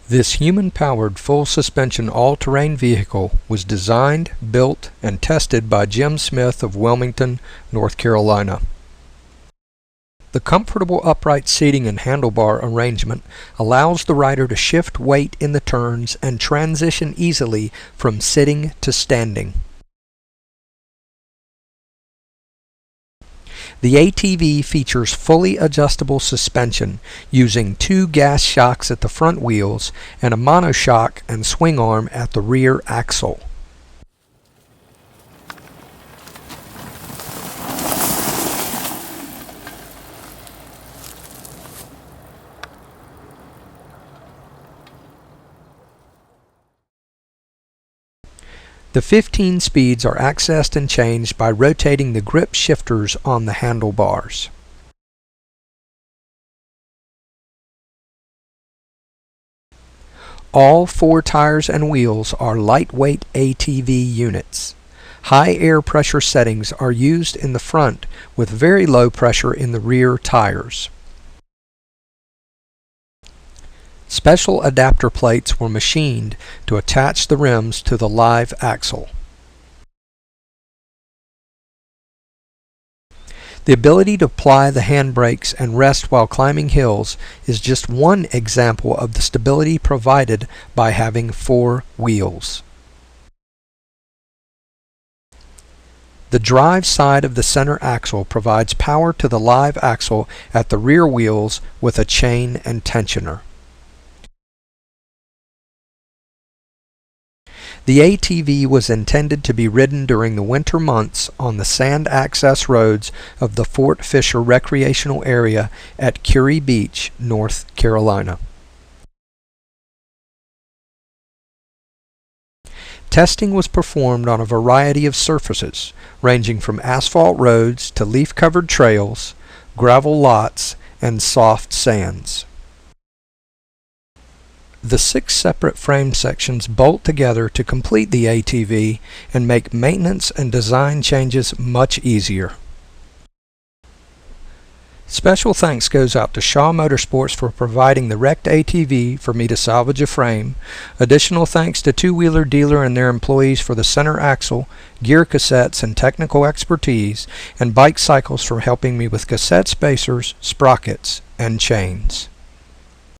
This human-powered full-suspension all-terrain vehicle was designed, built, and tested by Jim Smith of Wilmington, North Carolina. The comfortable upright seating and handlebar arrangement allows the rider to shift weight in the turns and transition easily from sitting to standing. The ATV features fully adjustable suspension using 2 gas shocks at the front wheels and a monoshock and swing arm at the rear axle. The 15 speeds are accessed and changed by rotating the grip shifters on the handlebars. All 4 tires and wheels are lightweight ATV units. High air pressure settings are used in the front with very low pressure in the rear tires. Special adapter plates were machined to attach the rims to the live axle. The ability to apply the handbrakes and rest while climbing hills is just one example of the stability provided by having 4 wheels. The drive side of the center axle provides power to the live axle at the rear wheels with a chain and tensioner. The ATV was intended to be ridden during the winter months on the sand access roads of the Fort Fisher recreational area at Kure Beach, North Carolina. Testing was performed on a variety of surfaces, ranging from asphalt roads to leaf-covered trails, gravel lots, and soft sands. The 6 separate frame sections bolt together to complete the ATV and make maintenance and design changes much easier. Special thanks goes out to Shaw Motorsports for providing the wrecked ATV for me to salvage a frame. Additional thanks to Two Wheeler Dealer and their employees for the center axle, gear cassettes, and technical expertise, and Bike Cycles for helping me with cassette spacers, sprockets, and chains.